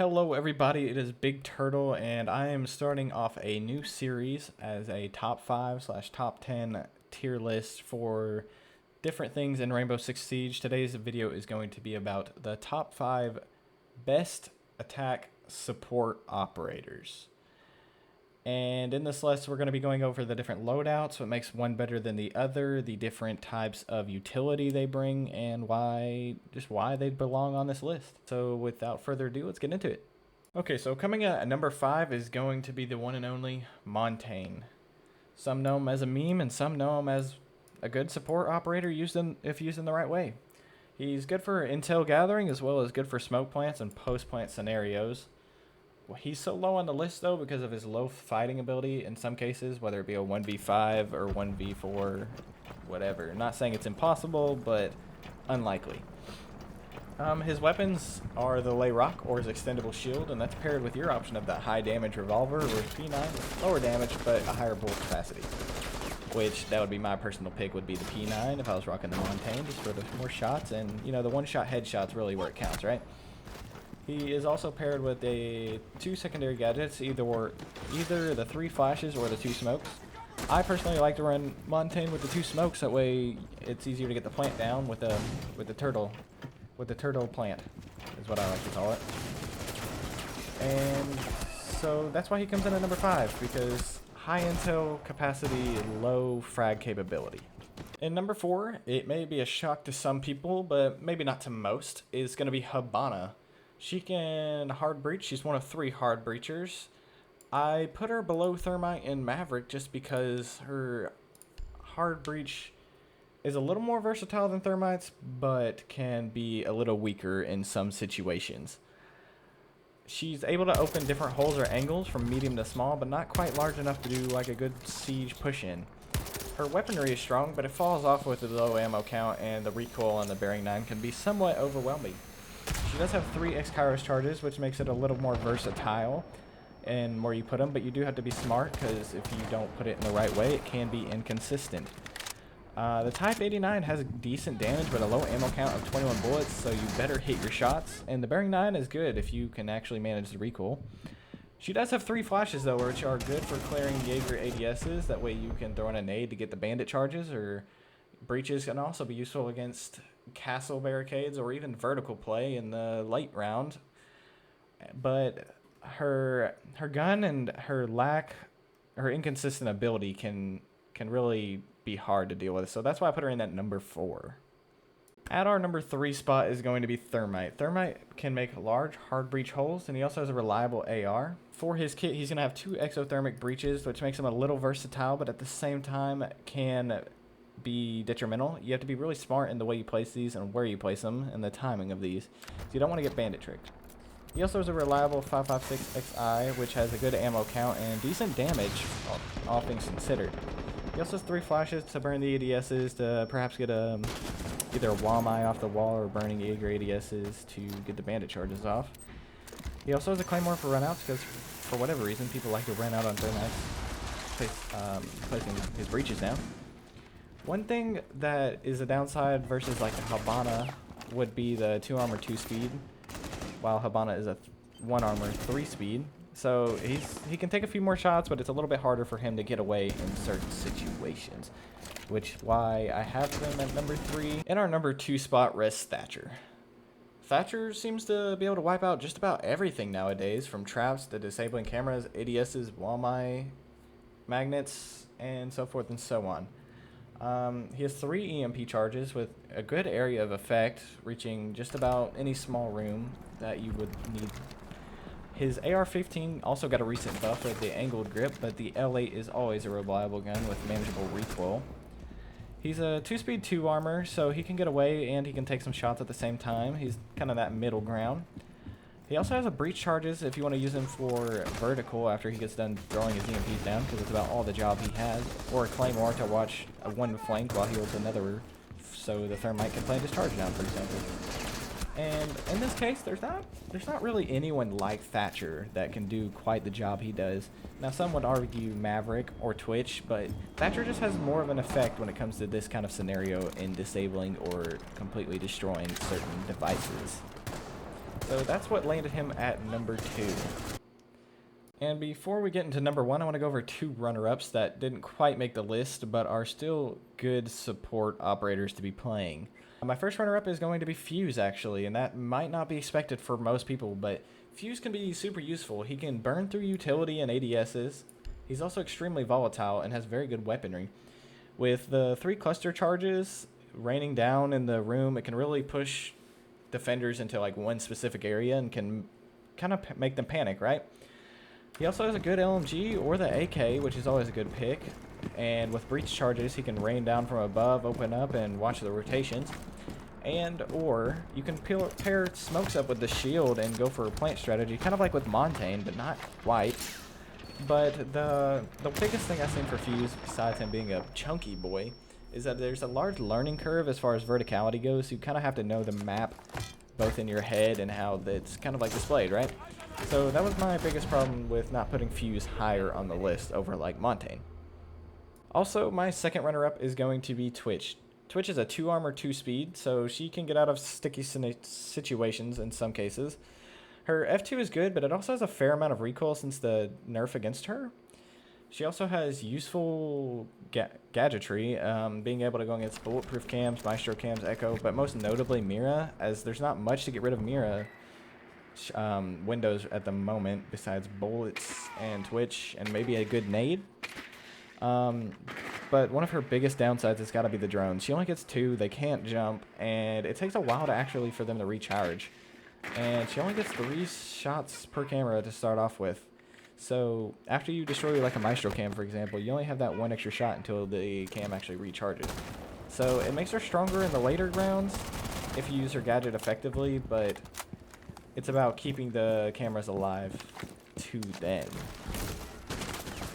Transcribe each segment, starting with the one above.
Hello everybody, it is Big Turtle and I am starting off a new series as a top 5 slash top 10 tier list for different things in Rainbow Six Siege. Today's video is going to be about the top 5 best attack support operators. And in this list we're going to be going over the different loadouts, what makes one better than the other, the different types of utility they bring, and why they belong on this list. So without further ado, let's get into it. Okay, so coming at number 5 is going to be the one and only Montaigne. Some know him as a meme and some know him as a good support operator if used in the right way. He's good for intel gathering as well as good for smoke plants and post-plant scenarios. He's so low on the list though because of his low fighting ability in some cases, whether it be a 1v5 or 1v4, whatever. Not saying it's impossible, but unlikely. His weapons are the lay rock or his extendable shield, and that's paired with your option of that high damage revolver or P9 with lower damage but a higher bullet capacity. Which that would be my personal pick, would be the P9 if I was rocking the Montaigne, just for the more shots, and you know, the one shot headshot's really where it counts, right? He is also paired with two secondary gadgets, either the 3 flashes or the 2 smokes. I personally like to run Montaigne with the 2 smokes, that way it's easier to get the plant down with the turtle plant, is what I like to call it. And so that's why he comes in at number 5, because high intel capacity, low frag capability. In number 4, it may be a shock to some people, but maybe not to most, is going to be Habana. She can hard breach. She's one of 3 hard breachers. I put her below Thermite and Maverick just because her hard breach is a little more versatile than Thermite's, but can be a little weaker in some situations. She's able to open different holes or angles from medium to small, but not quite large enough to do like a good siege push-in. Her weaponry is strong, but it falls off with the low ammo count, and the recoil on the bearing 9 can be somewhat overwhelming. She does have 3 X-Kairos charges, which makes it a little more versatile in where you put them, but you do have to be smart, because if you don't put it in the right way, it can be inconsistent. The Type 89 has decent damage, but a low ammo count of 21 bullets, so you better hit your shots, and the bearing 9 is good if you can actually manage the recoil. She does have 3 flashes, though, which are good for clearing Jaeger ADSs, that way you can throw in a nade to get the bandit charges, or breaches can also be useful against castle barricades or even vertical play in the late round. But her gun and her inconsistent ability can really be hard to deal with, so that's why I put her in at number 4. At our number 3 spot is going to be Thermite. Thermite can make large hard breach holes, and he also has a reliable AR. For his kit, he's going to have 2 exothermic breaches, which makes him a little versatile, but at the same time can be detrimental. You have to be really smart in the way you place these and where you place them and the timing of these, so you don't want to get bandit tricked. He also has a reliable 5.56 XI, which has a good ammo count and decent damage, all things considered. He also has 3 flashes to burn the ADSs to perhaps get either a Wamai off the wall or burning Jaeger ADSs to get the bandit charges off. He also has a claymore for runouts, because for whatever reason people like to run out on Thermite, placing his breaches down. One thing that is a downside versus like the Habana would be the 2 armor 2 speed, while Habana is a 1 armor 3 speed. So he can take a few more shots, but it's a little bit harder for him to get away in certain situations, which is why I have him at number 3. In our number 2 spot rests Thatcher. Thatcher seems to be able to wipe out just about everything nowadays, from traps to disabling cameras, ADSs, Wamai, magnets, and so forth and so on. He has 3 EMP charges with a good area of effect, reaching just about any small room that you would need. His AR-15 also got a recent buff with the angled grip, but the L8 is always a reliable gun with manageable recoil. He's a 2-speed 2 armor, so he can get away and he can take some shots at the same time. He's kind of that middle ground. He also has a breach charges if you want to use him for vertical after he gets done throwing his EMPs down, because it's about all the job he has, or a claymore to watch a 1 flank while he holds another, so the Thermite can plant his charge down, for example. And in this case, there's not really anyone like Thatcher that can do quite the job he does. Now, some would argue Maverick or Twitch, but Thatcher just has more of an effect when it comes to this kind of scenario in disabling or completely destroying certain devices. So that's what landed him at number 2. And before we get into number 1, I want to go over 2 runner-ups that didn't quite make the list, but are still good support operators to be playing. My first runner-up is going to be Fuse, actually, and that might not be expected for most people, but Fuse can be super useful. He can burn through utility and ADSs. He's also extremely volatile and has very good weaponry. With the 3 cluster charges raining down in the room, it can really push defenders into like one specific area and can kind of make them panic, right? He also has a good LMG or the AK, which is always a good pick. And with breach charges, he can rain down from above, open up, and watch the rotations. And or you can pair smokes up with the shield and go for a plant strategy, kind of like with Montaigne, but not quite. But the biggest thing I've seen for Fuse, besides him being a chunky boy, is that there's a large learning curve as far as verticality goes. You kind of have to know the map both in your head and how it's kind of like displayed, right? So that was my biggest problem with not putting Fuse higher on the list over like Montaigne. Also, my second runner-up is going to be Twitch. Twitch is a 2 armor, 2 speed, so she can get out of sticky situations in some cases. Her F2 is good, but it also has a fair amount of recoil since the nerf against her. She also has useful gadgetry, being able to go against bulletproof cams, maestro cams, echo, but most notably Mira, as there's not much to get rid of Mira windows at the moment besides bullets and Twitch and maybe a good nade. But one of her biggest downsides has got to be the drones. She only gets 2, they can't jump, and it takes a while to actually for them to recharge. And she only gets 3 shots per camera to start off with. So after you destroy like a maestro cam, for example, you only have that 1 extra shot until the cam actually recharges. So it makes her stronger in the later rounds if you use her gadget effectively, but it's about keeping the cameras alive to then.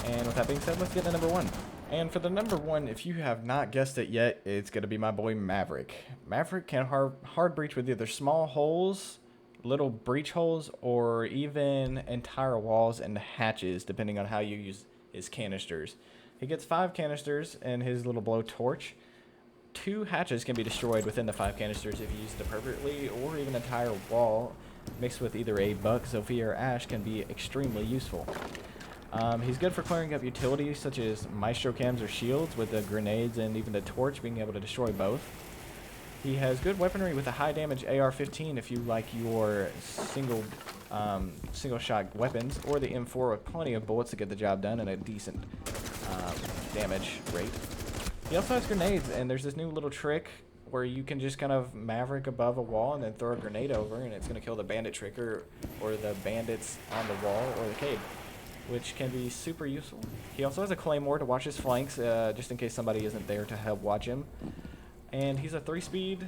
And with that being said, let's get to number 1. And for the number 1, if you have not guessed it yet, it's going to be my boy Maverick. Maverick can hard breach with either small holes, little breach holes, or even entire walls and hatches, depending on how you use his canisters. He gets 5 canisters in his little blow torch. 2 hatches can be destroyed within the 5 canisters if you use it appropriately, or even an entire wall mixed with either a Buck, Sophia, or Ash can be extremely useful. He's good for clearing up utilities such as maestro cams or shields with the grenades and even the torch, being able to destroy both. He has good weaponry with a high damage AR-15 if you like your single shot weapons, or the M4 with plenty of bullets to get the job done and a decent damage rate. He also has grenades, and there's this new little trick where you can just kind of Maverick above a wall and then throw a grenade over, and it's going to kill the bandit tricker or the bandits on the wall or the cave, which can be super useful. He also has a claymore to watch his flanks, just in case somebody isn't there to help watch him. And he's a 3-speed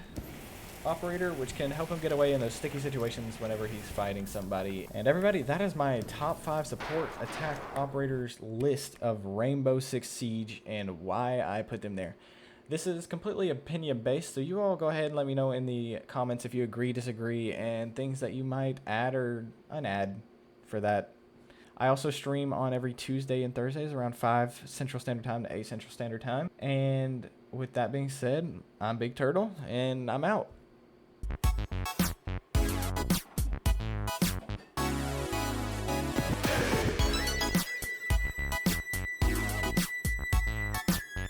operator, which can help him get away in those sticky situations whenever he's fighting somebody. And everybody, that is my top 5 support attack operators list of Rainbow Six Siege and why I put them there. This is completely opinion based, so you all go ahead and let me know in the comments if you agree, disagree, and things that you might add or unadd for that. I also stream on every Tuesday and Thursdays around 5 Central Standard Time to 8 Central Standard Time. And with that being said, I'm Big Turtle, and I'm out.